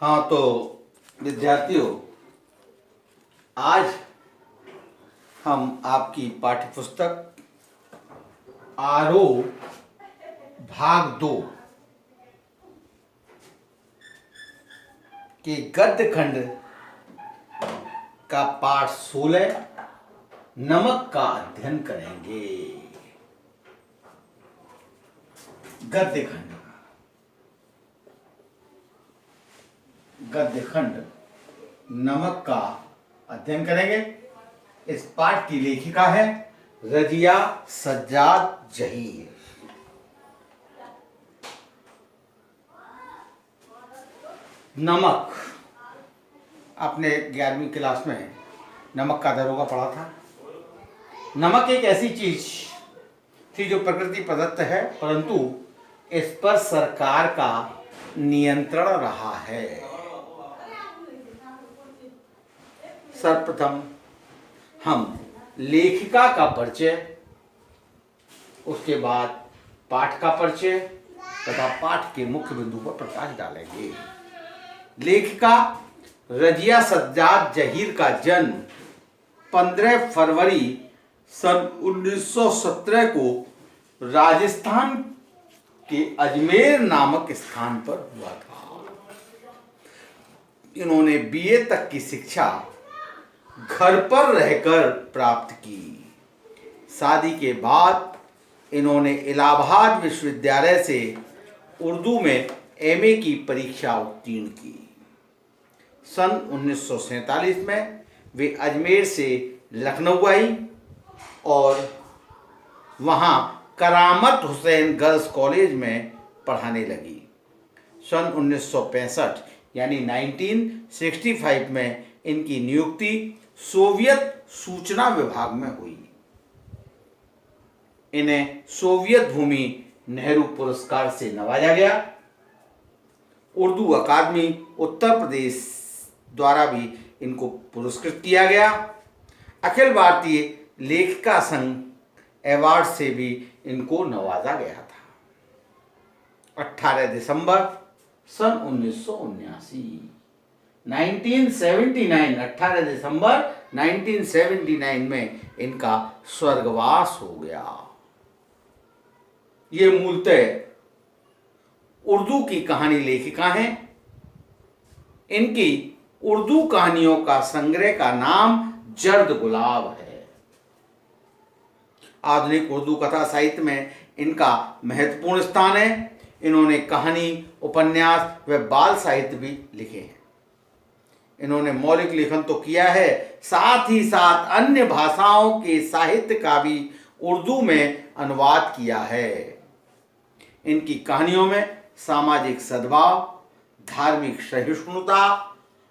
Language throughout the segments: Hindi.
हाँ तो विद्यार्थियों, आज हम आपकी पाठ्यपुस्तक आरोह भाग 2 के गद्य खंड का पाठ 16 नमक का अध्ययन करेंगे। गद्य खंड नमक का अध्ययन करेंगे। इस पाठ की लेखिका है रजिया सज्जाद जहीर। नमक, आपने 11वीं क्लास में नमक का दरोगा पढ़ा था। नमक एक ऐसी चीज थी जो प्रकृति प्रदत्त है, परंतु इस पर सरकार का नियंत्रण रहा है। सर्वप्रथम हम लेखिका का परिचय, उसके बाद पाठ का परिचय तथा पाठ के मुख्य बिंदु पर प्रकाश डालेंगे। लेखिका रजिया सज्जाद जहीर का जन्म 15 फरवरी सन 1917 को राजस्थान के अजमेर नामक स्थान पर हुआ था। इन्होंने बीए तक की शिक्षा घर पर रहकर प्राप्त की। शादी के बाद इन्होंने इलाहाबाद विश्वविद्यालय से उर्दू में एमए की परीक्षा उत्तीर्ण की। सन 1947 में वे अजमेर से लखनऊ आई और वहाँ करामत हुसैन गर्ल्स कॉलेज में पढ़ाने लगी। सन 1965 यानी 1965 में इनकी नियुक्ति सोवियत सूचना विभाग में हुई। इन्हें सोवियत भूमि नेहरू पुरस्कार से नवाजा गया। उर्दू अकादमी उत्तर प्रदेश द्वारा भी इनको पुरस्कृत किया गया। अखिल भारतीय लेखिका संघ अवार्ड से भी इनको नवाजा गया था। 18 दिसंबर सन 1979 18 दिसंबर 1979 में इनका स्वर्गवास हो गया। ये मूलतः उर्दू की कहानी लेखिका हैं। इनकी उर्दू कहानियों का संग्रह का नाम जर्द गुलाब है। आधुनिक उर्दू कथा साहित्य में इनका महत्वपूर्ण स्थान है। इन्होंने कहानी, उपन्यास व बाल साहित्य भी लिखे हैं। इन्होंने मौलिक लेखन तो किया है, साथ ही साथ अन्य भाषाओं के साहित्य का भी उर्दू में अनुवाद किया है। इनकी कहानियों में सामाजिक सद्भाव, धार्मिक सहिष्णुता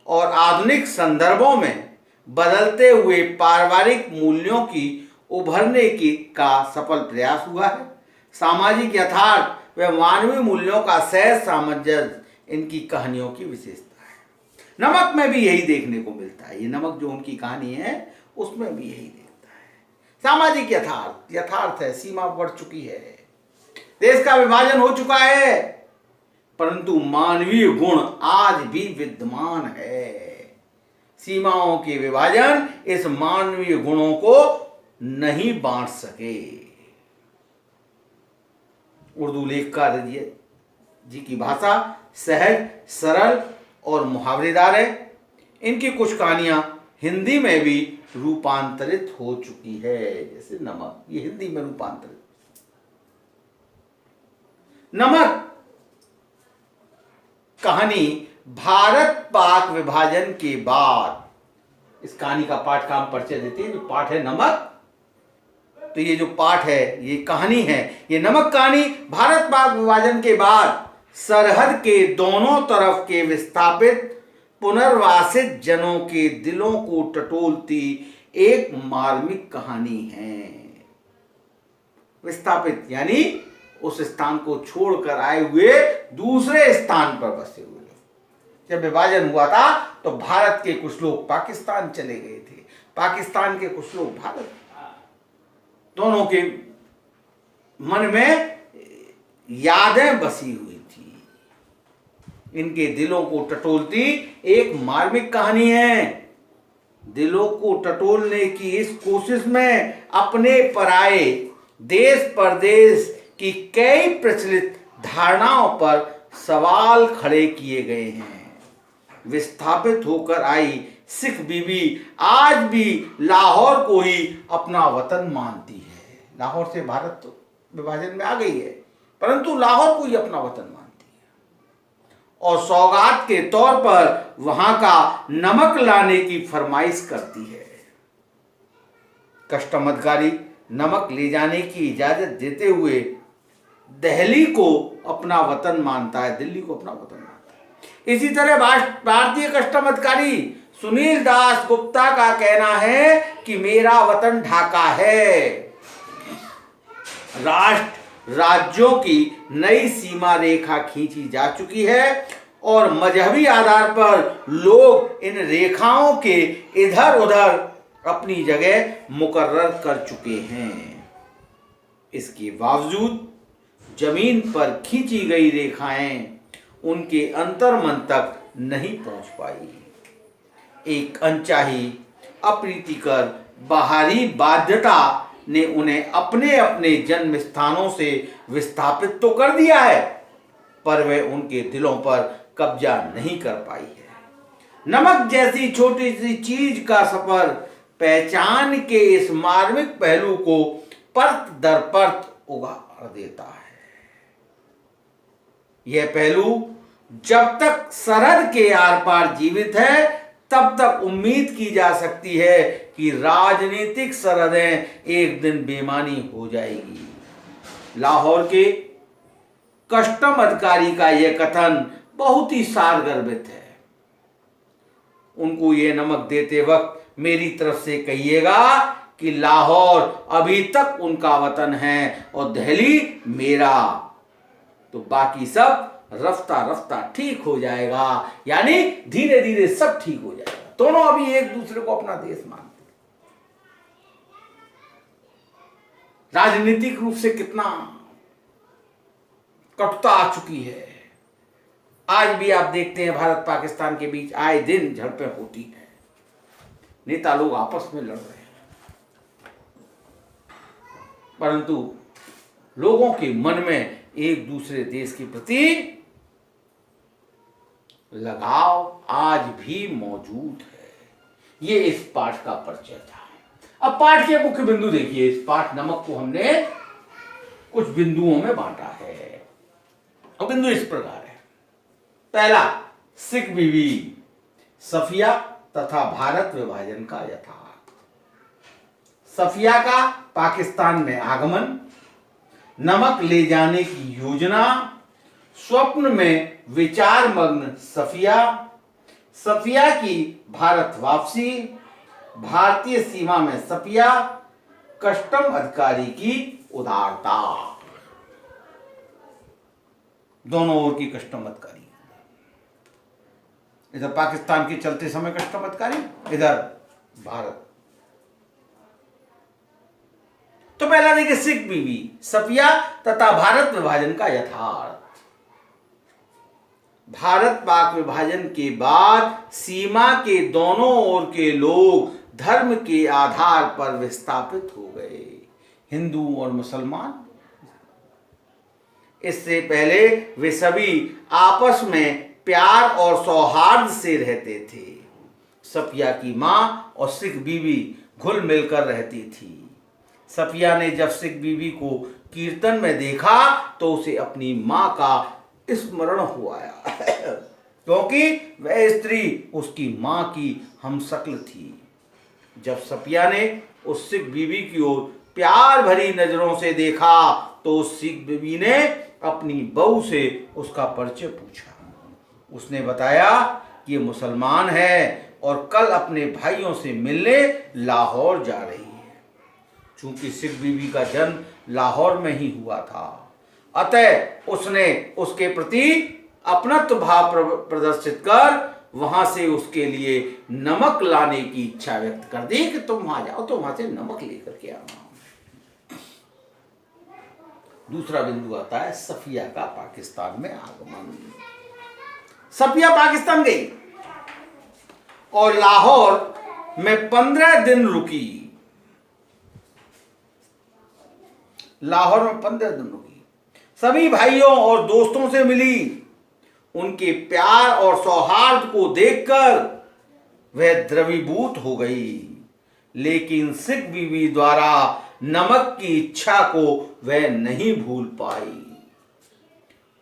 और आधुनिक संदर्भों में बदलते हुए पारिवारिक मूल्यों की उभरने की का सफल प्रयास हुआ है। सामाजिक यथार्थ व मानवीय मूल्यों का सहज सामंजस्य इनकी कहानियों की विशेषता है। नमक में भी यही देखने को मिलता है। ये नमक जो उनकी कहानी है उसमें भी यही देखता है। सामाजिक यथार्थ है, सीमा बढ़ चुकी है, देश का विभाजन हो चुका है, परंतु मानवीय गुण आज भी विद्यमान है। सीमाओं के विभाजन इस मानवीय गुणों को नहीं बांट सके। उर्दू लेखिका रजिया जी की भाषा सहज, सरल और मुहावरेदार है। इनकी कुछ कहानियां हिंदी में भी रूपांतरित हो चुकी है, जैसे नमक, ये हिंदी में रूपांतरित। नमक कहानी भारत पाक विभाजन के बाद, इस कहानी का पाठ का हम परिचय देते हैं। जो पाठ है नमक, तो ये जो पाठ है, ये कहानी है, ये नमक कहानी भारत पाक विभाजन के बाद सरहद के दोनों तरफ के विस्थापित पुनर्वासित जनों के दिलों को टटोलती एक मार्मिक कहानी है। विस्थापित यानी उस स्थान को छोड़कर आए हुए दूसरे स्थान पर बसे हुए। जब विभाजन हुआ था तो भारत के कुछ लोग पाकिस्तान चले गए थे, पाकिस्तान के कुछ लोग भारत। दोनों के मन में यादें बसी हुई थी। इनके दिलों को टटोलती एक मार्मिक कहानी है। दिलों को टटोलने की इस कोशिश में अपने पराए देश परदेश की कई प्रचलित धारणाओं पर सवाल खड़े किए गए हैं। विस्थापित होकर आई सिख बीवी आज भी लाहौर को ही अपना वतन मानती है। लाहौर से भारत तो विभाजन में आ गई है, परंतु लाहौर को ही अपना वतन मानती है और सौगात के तौर पर वहां का नमक लाने की फरमाइश करती है। कस्टम अधिकारी नमक ले जाने की इजाजत देते हुए दिल्ली को अपना वतन मानता है, दिल्ली को अपना वतन मानता है। इसी तरह भारतीय कस्टम अधिकारी सुनील दास गुप्ता का कहना है कि मेरा वतन ढाका है। राष्ट्र राज्यों की नई सीमा रेखा खींची जा चुकी है और मजहबी आधार पर लोग इन रेखाओं के इधर उधर अपनी जगह मुकर्रर कर चुके हैं। इसके बावजूद जमीन पर खींची गई रेखाएं उनके अंतर्मन तक नहीं पहुंच पाई। एक अनचाही अप्रीतिकर बाहरी बाध्यता ने उन्हें अपने अपने जन्म स्थानों से विस्थापित तो कर दिया है, पर वे उनके दिलों पर कब्जा नहीं कर पाई है। नमक जैसी छोटी सी चीज का सफर पहचान के इस मार्मिक पहलू को परत दर परत उगाड़ देता है। यह पहलू जब तक सरहद के आर पार जीवित है तब तक उम्मीद की जा सकती है कि राजनीतिक सरहदें एक दिन बेमानी हो जाएगी। लाहौर के कस्टम अधिकारी का यह कथन बहुत ही सारगर्भित है। उनको ये नमक देते वक्त मेरी तरफ से कहिएगा कि लाहौर अभी तक उनका वतन है और दिल्ली मेरा, तो बाकी सब रफ्ता रफ्ता ठीक हो जाएगा। यानी धीरे धीरे सब ठीक हो जाएगा। दोनों अभी एक दूसरे को अपना देश मानते हैं। राजनीतिक रूप से कितना कटुता आ चुकी है। आज भी आप देखते हैं भारत पाकिस्तान के बीच आए दिन झड़पें होती हैं, नेता लोग आपस में लड़ रहे हैं, परंतु लोगों के मन में एक दूसरे देश के प्रति लगाव आज भी मौजूद है। ये इस पाठ का परिचय था। अब पाठ के मुख्य बिंदु देखिए। इस पाठ नमक को हमने कुछ बिंदुओं में बांटा है और बिंदु इस प्रकार है। पहला, सिख बीवी सफिया तथा भारत विभाजन का यथार्थ। सफिया का पाकिस्तान में आगमन, नमक ले जाने की योजना, स्वप्न में विचार मग्न सफिया, सफिया की भारत वापसी, भारतीय सीमा में सफिया, कस्टम अधिकारी की उदारता। दोनों ओर की कस्टम अधिकारी, इधर पाकिस्तान के चलते समय कस्टम अधिकारी, इधर भारत। तो पहला देखिए, सिख बीवी सफिया तथा भारत विभाजन का यथार्थ। भारत पाक विभाजन के बाद सीमा के दोनों ओर के लोग धर्म के आधार पर विस्थापित हो गए, हिंदू और मुसलमान। इससे पहले वे सभी आपस में प्यार और सौहार्द से रहते थे। सफिया की मां और सिख बीवी घुल मिलकर रहती थी। सफिया ने जब सिख बीवी को कीर्तन में देखा तो उसे अपनी मां का स्मरण हुआ, क्योंकि वह स्त्री उसकी मां की हमशक्ल थी। जब सफिया ने उस सिख बीवी की ओर प्यार भरी नजरों से देखा तो उस सिख बीवी ने अपनी बहू से उसका परिचय पूछा। उसने बताया कि ये मुसलमान है और कल अपने भाइयों से मिलने लाहौर जा रही है। चूंकि सिख बीवी का जन्म लाहौर में ही हुआ था, अतः उसने उसके प्रति अपनत्व भाव प्रदर्शित कर वहां से उसके लिए नमक लाने की इच्छा व्यक्त कर दी कि तुम वहां जाओ तो वहां से नमक लेकर के आना। दूसरा बिंदु आता है सफिया का पाकिस्तान में आगमन। सफिया पाकिस्तान गई और लाहौर में 15 दिन रुकी। लाहौर में 15 दिन रुकी, सभी भाइयों और दोस्तों से मिली। उनके प्यार और सौहार्द को देखकर वह द्रवीभूत हो गई, लेकिन सिख बीवी द्वारा नमक की इच्छा को वह नहीं भूल पाई।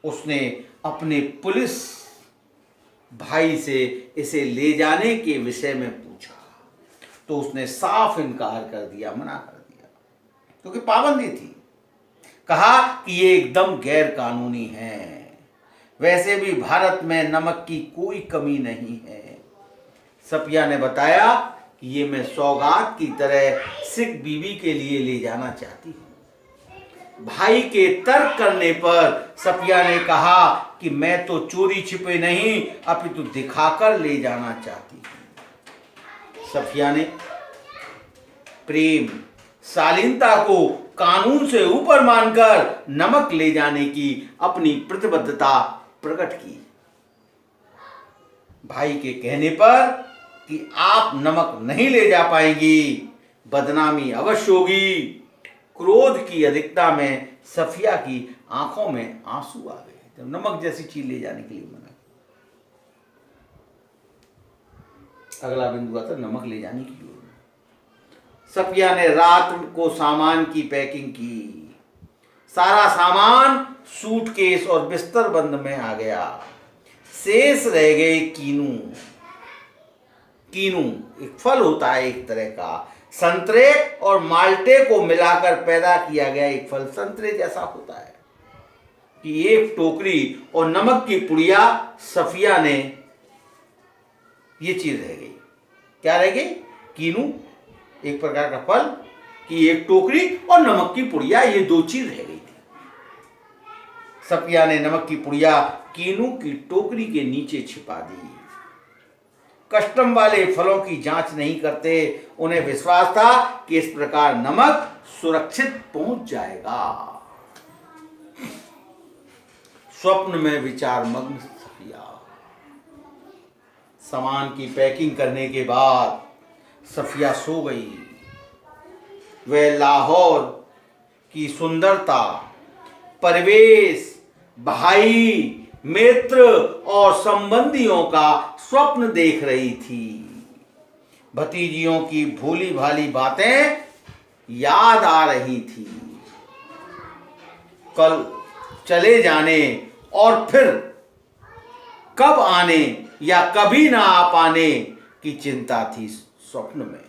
उसने अपने पुलिस भाई से इसे ले जाने के विषय में पूछा तो उसने साफ इनकार कर दिया, मना कर दिया, क्योंकि पाबंदी थी। कहा कि ये एकदम गैर कानूनी है, वैसे भी भारत में नमक की कोई कमी नहीं है। सफिया ने बताया कि ये मैं सौगात की तरह सिख बीवी के लिए ले जाना चाहती हूँ। भाई के तर्क करने पर सफिया ने कहा कि मैं तो चोरी छिपे नहीं अपितु दिखाकर ले जाना चाहती हूँ। सफिया ने प्रेम शालीनता को कानून से ऊपर मानकर नमक ले जाने की अपनी प्रतिबद्धता प्रकट की। भाई के कहने पर कि आप नमक नहीं ले जा पाएंगी, बदनामी अवश्य होगी, क्रोध की अधिकता में सफिया की आंखों में आंसू आ गए जब नमक जैसी चीज ले जाने के लिए मना। अगला बिंदु आता नमक ले जाने की योजना। सफिया ने रात को सामान की पैकिंग की। सारा सामान सूटकेस और बिस्तर बंद में आ गया। शेष रह गए कीनू। कीनू एक फल होता है, एक तरह का संतरे और माल्टे को मिलाकर पैदा किया गया एक फल, संतरे जैसा होता है। कि एक टोकरी और नमक की पुड़िया सफिया ने, ये चीज रह गई। क्या रह गई? कीनू एक प्रकार का फल, कि एक टोकरी और नमक की पुड़िया, ये दो चीज रह गई थी। सफिया ने नमक की पुड़िया कीनू की टोकरी के नीचे छिपा दी। कस्टम वाले फलों की जांच नहीं करते, उन्हें विश्वास था कि इस प्रकार नमक सुरक्षित पहुंच जाएगा। स्वप्न में विचार मग्न सफिया। सामान की पैकिंग करने के बाद सफिया सो गई। वह लाहौर की सुंदरता, परिवेश, भाई, मित्र और संबंधियों का स्वप्न देख रही थी। भतीजियों की भोली भाली बातें याद आ रही थी। कल चले जाने और फिर कब आने या कभी ना आ पाने की चिंता थी स्वप्न में।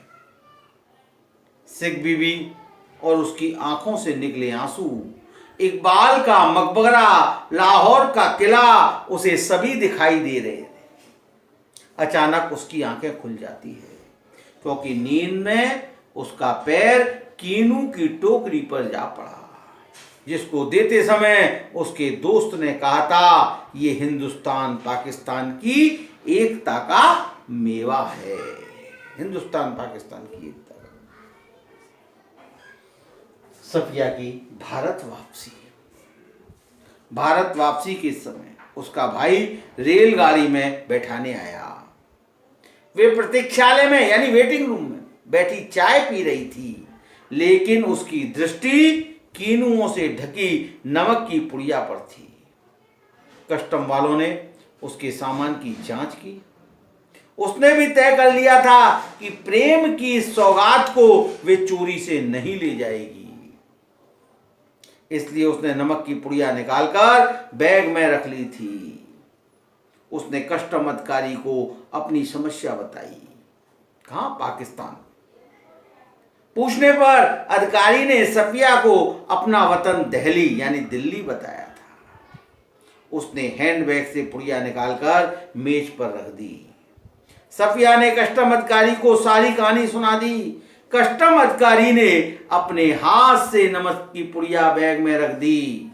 सिख बीवी और उसकी आंखों से निकले आंसू, इकबाल का मकबरा, लाहौर का किला, उसे सभी दिखाई दे रहे थे। अचानक उसकी आंखें खुल जाती है क्योंकि नींद में उसका पैर कीनू की टोकरी पर जा पड़ा, जिसको देते समय उसके दोस्त ने कहा था ये हिंदुस्तान पाकिस्तान की एकता का मेवा है। हिंदुस्तान पाकिस्तान की एकता। सफिया की भारत वापसी। भारत वापसी के समय उसका भाई रेलगाड़ी में बैठाने आया। वे प्रतीक्षालय में यानी वेटिंग रूम में बैठी चाय पी रही थी, लेकिन उसकी दृष्टि कीनुओं से ढकी नमक की पुड़िया पर थी। कस्टम वालों ने उसके सामान की जांच की। उसने भी तय कर लिया था कि प्रेम की इस सौगात को वे चोरी से नहीं ले जाएगी। इसलिए उसने नमक की पुड़िया निकालकर बैग में रख ली थी। उसने कस्टम अधिकारी को अपनी समस्या बताई। कहाँ? पाकिस्तान। पूछने पर अधिकारी ने सफिया को अपना वतन दिल्ली यानी दिल्ली बताया था। उसने हैंडबैग से पुड़िया निकालकर मेज पर रख दी। सफिया ने कस्टम अधिकारी को सारी कहानी सुना दी। कस्टम अधिकारी ने अपने हाथ से नमक की पुड़िया बैग में रख दी।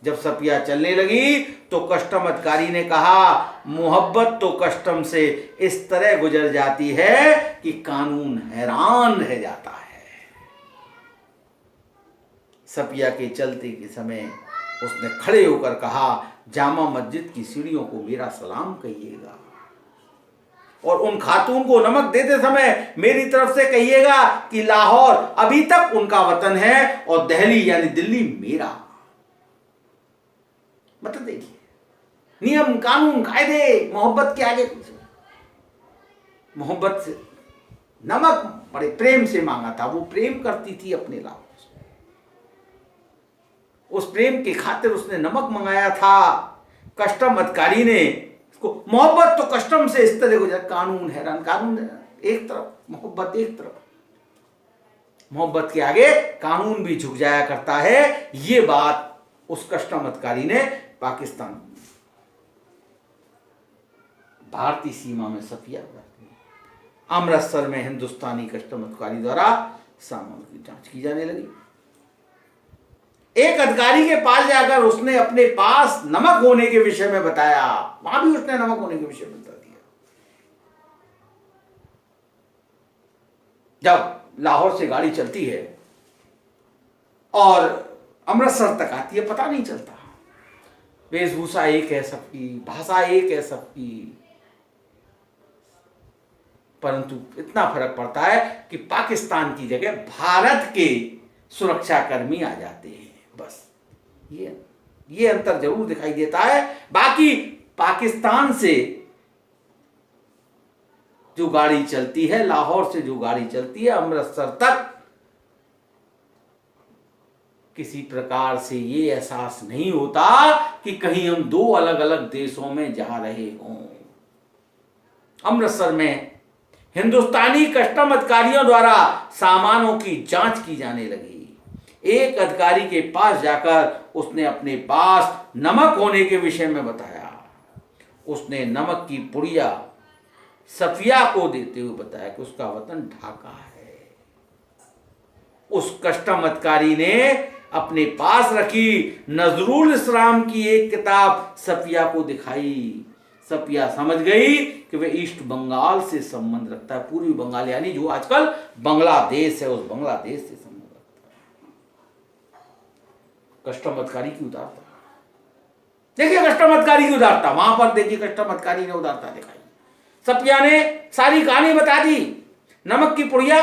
जब सफिया चलने लगी तो कस्टम अधिकारी ने कहा, मोहब्बत तो कस्टम से इस तरह गुजर जाती है कि कानून हैरान रह जाता है। सफिया के चलते के समय उसने खड़े होकर कहा, जामा मस्जिद की सीढ़ियों को मेरा सलाम कहिएगा, और उन खातून को नमक देते समय मेरी तरफ से कहिएगा कि लाहौर अभी तक उनका वतन है और दिल्ली यानी दिल्ली मेरा। मतलब देखिए, नियम कानून कायदे मोहब्बत के आगे पीछे। मोहब्बत से नमक बड़े प्रेम से मांगा था, वो प्रेम करती थी अपने लाहौर से, उस प्रेम की खातिर उसने नमक मंगाया था। कस्टम अधिकारी ने उसको, मोहब्बत तो कस्टम से इस तरह गुजर, कानून हैरान, कानून एक तरफ, मोहब्बत एक तरफ, मोहब्बत के आगे कानून भी झुक जाया करता है। ये बात उस कस्टम अधिकारी ने पाकिस्तान भारतीय सीमा में सफिया अमृतसर में हिंदुस्तानी कस्टम अधिकारी द्वारा सामान की जांच की जाने लगी। एक अधिकारी के पास जाकर उसने अपने पास नमक होने के विषय में बताया, वहां भी उसने नमक होने के विषय में बता दिया। जब लाहौर से गाड़ी चलती है और अमृतसर तक आती है, पता नहीं चलता, वेशभूषा एक है सबकी, भाषा एक है सबकी, परंतु इतना फर्क पड़ता है कि पाकिस्तान की जगह भारत के सुरक्षाकर्मी आ जाते हैं। बस ये अंतर जरूर दिखाई देता है। बाकी पाकिस्तान से जो गाड़ी चलती है, लाहौर से जो गाड़ी चलती है अमृतसर तक, किसी प्रकार से ये एहसास नहीं होता कि कहीं हम दो अलग अलग देशों में जा रहे हों। अमृतसर में हिंदुस्तानी कस्टम अधिकारियों द्वारा सामानों की जांच की जाने लगी। एक अधिकारी के पास जाकर उसने अपने पास नमक होने के विषय में बताया। उसने नमक की पुड़िया सफिया को देते हुए बताया कि उसका वतन ढाका है। उस कस्टम अधिकारी ने अपने पास रखी नजरुल इस्लाम की एक किताब सफिया को दिखाई। सफिया समझ गई कि वे ईस्ट बंगाल से संबंध रखता है, पूर्वी बंगाल यानी जो आजकल बांग्लादेश है, उस बांग्लादेश से संबंध रखता है। कस्टम अधिकारी की उदारता देखिए, कस्टम अधिकारी की उदारता, वहां पर देखिए कस्टम अधिकारी ने उदारता दिखाई। सफिया ने सारी कहानी बता दी। नमक की पुड़िया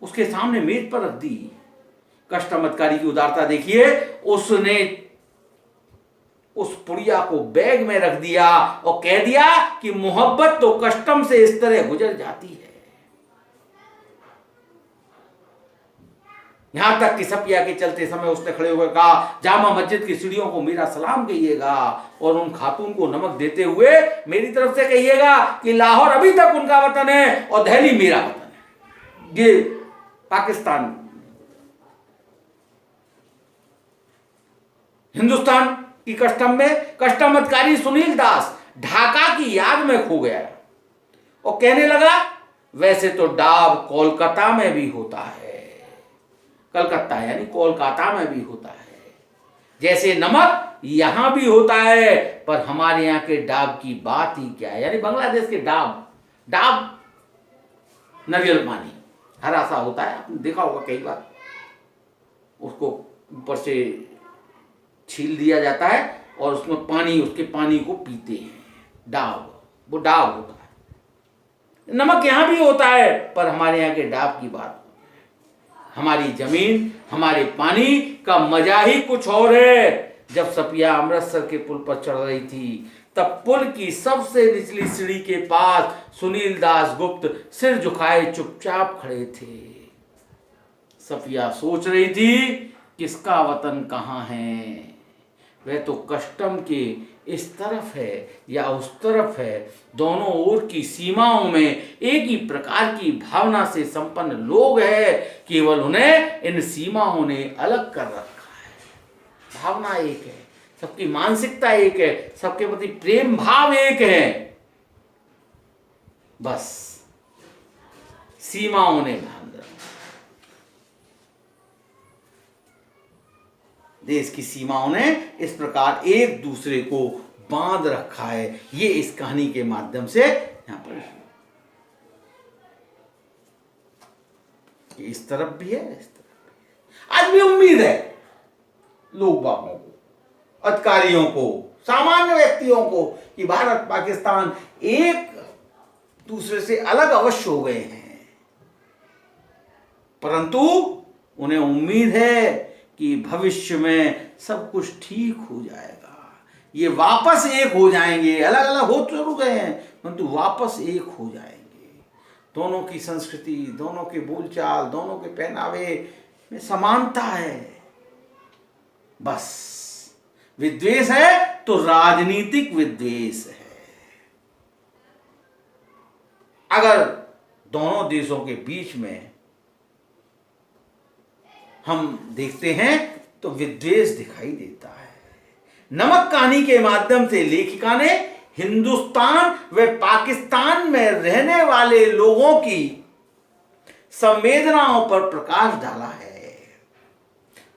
उसके सामने मेज पर रख दी। कस्टम अधिकारी की उदारता देखिए, उसने उस पुड़िया को बैग में रख दिया और कह दिया कि मोहब्बत तो कस्टम से इस तरह गुजर जाती है। यहां तक कि सफिया के चलते समय उसने खड़े होकर कहा, जामा मस्जिद की सीढ़ियों को मेरा सलाम कहिएगा और उन खातून को नमक देते हुए मेरी तरफ से कहिएगा कि लाहौर अभी तक उनका वतन है और दिल्ली मेरा वतन है। ये पाकिस्तान, हिंदुस्तान की कस्टम में कस्टम अधिकारी सुनील दास ढाका की याद में खो गया और कहने लगा, वैसे तो डाब कोलकाता में भी होता है, कलकत्ता यानी कोलकाता में भी होता है, जैसे नमक यहां भी होता है, पर हमारे यहां के डाब की बात ही क्या है। यानी बांग्लादेश के डाब नारियल पानी हरा सा होता है, आपने देखा होगा कई बार, उसको ऊपर से छील दिया जाता है और उसमें पानी, उसके पानी को पीते हैं, डाब, वो डाब होता है। नमक यहां भी होता है, पर हमारे यहाँ के डाब की बात, हमारी जमीन, हमारे पानी का मजा ही कुछ और है। जब सफिया अमृतसर के पुल पर चढ़ रही थी, तब पुल की सबसे निचली सीढ़ी के पास सुनील दास गुप्त सिर झुकाए चुपचाप खड़े थे। सफिया सोच रही थी, किसका वतन कहाँ है? वह तो कस्टम के इस तरफ है या उस तरफ है, दोनों ओर की सीमाओं में एक ही प्रकार की भावना से संपन्न लोग हैं, केवल उन्हें इन सीमाओं ने अलग कर रखा है। भावना एक है, सबकी मानसिकता एक है, सबके प्रति प्रेम भाव एक है, बस सीमाओं ने बांध रखा। देश की सीमाओं ने इस प्रकार एक दूसरे को बांध रखा है। ये इस कहानी के माध्यम से यहां पर इस तरफ भी है, इस तरफ भी है। आज भी उम्मीद है लोग बागों को, अधिकारियों को, सामान्य व्यक्तियों को कि भारत पाकिस्तान एक दूसरे से अलग अवश्य हो गए हैं, परंतु उन्हें उम्मीद है कि भविष्य में सब कुछ ठीक हो जाएगा, ये वापस एक हो जाएंगे। अलग अलग हो जरूर गए हैं परंतु वापस एक हो जाएंगे। दोनों की संस्कृति, दोनों के बोलचाल, दोनों के पहनावे में समानता है। बस विद्वेष है तो राजनीतिक विद्वेष है। अगर दोनों देशों के बीच में हम देखते हैं तो विद्वेष दिखाई देता है। नमक कहानी के माध्यम से लेखिका ने हिंदुस्तान व पाकिस्तान में रहने वाले लोगों की संवेदनाओं पर प्रकाश डाला है।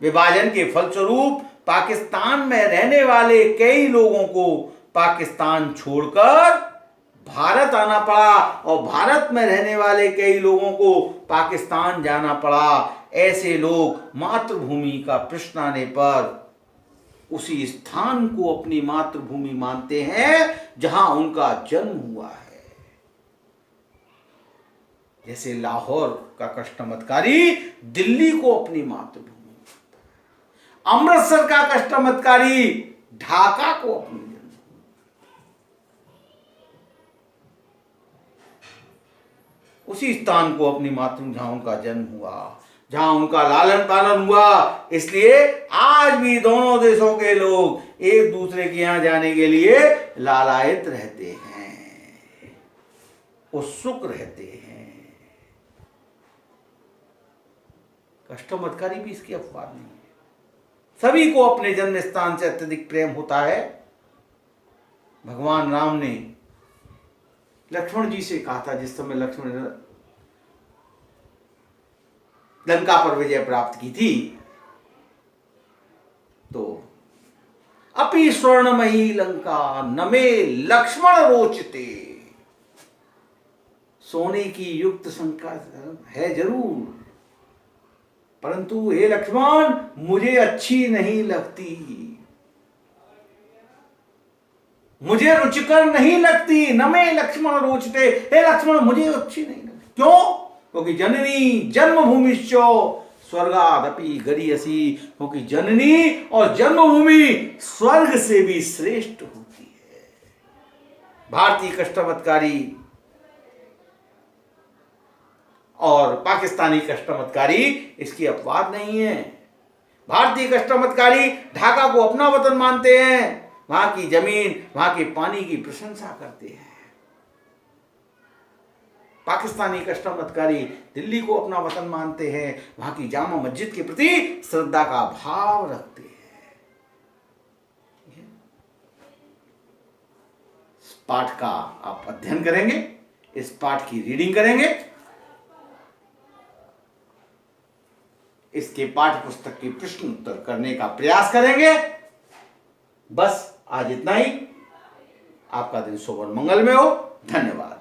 विभाजन के फलस्वरूप पाकिस्तान में रहने वाले कई लोगों को पाकिस्तान छोड़कर भारत आना पड़ा और भारत में रहने वाले कई लोगों को पाकिस्तान जाना पड़ा। ऐसे लोग मातृभूमि का प्रश्न आने पर उसी स्थान को अपनी मातृभूमि मानते हैं जहां उनका जन्म हुआ है। जैसे लाहौर का कस्टमतकारी दिल्ली को अपनी मातृभूमि, अमृतसर का कस्टमतकारी ढाका को अपनी जन्मभूमि, उसी स्थान को अपनी मातृभूमि जहां उनका जन्म हुआ, जहां उनका लालन पालन हुआ। इसलिए आज भी दोनों देशों के लोग एक दूसरे के यहां जाने के लिए लालायित रहते हैं, उत्सुक रहते हैं। कस्टमतकारी भी इसकी अफवाह नहीं है। सभी को अपने जन्म स्थान से अत्यधिक प्रेम होता है। भगवान राम ने लक्ष्मण जी से कहा था, जिस समय लक्ष्मण ने लंका पर विजय प्राप्त की थी, तो अपि स्वर्णमयी लंका नमे लक्ष्मण रोचते, सोने की युक्त शंका है जरूर, परंतु हे लक्ष्मण मुझे अच्छी नहीं लगती, मुझे रुचिकर नहीं लगती। नमे लक्ष्मण रोचते, हे लक्ष्मण मुझे अच्छी नहीं लगती। क्यों? क्योंकि जननी जन्मभूमिश्च स्वर्गादपि गरीयसी, क्योंकि जननी और जन्मभूमि स्वर्ग से भी श्रेष्ठ होती है। भारतीय कस्टमतकारी और पाकिस्तानी कस्टमतकारी इसकी अपवाद नहीं है। भारतीय कस्टमतकारी ढाका को अपना वतन मानते हैं, वहां की जमीन, वहां के पानी की प्रशंसा करते हैं। पाकिस्तानी कस्टमतकारी दिल्ली को अपना वतन मानते हैं, वहां की जामा मस्जिद के प्रति श्रद्धा का भाव रखते हैं। इस पाठ का आप अध्ययन करेंगे, इस पाठ की रीडिंग करेंगे, इसके पाठ्य पुस्तक के प्रश्न उत्तर करने का प्रयास करेंगे। बस आज इतना ही। आपका दिन सुवर्ण मंगल में हो। धन्यवाद।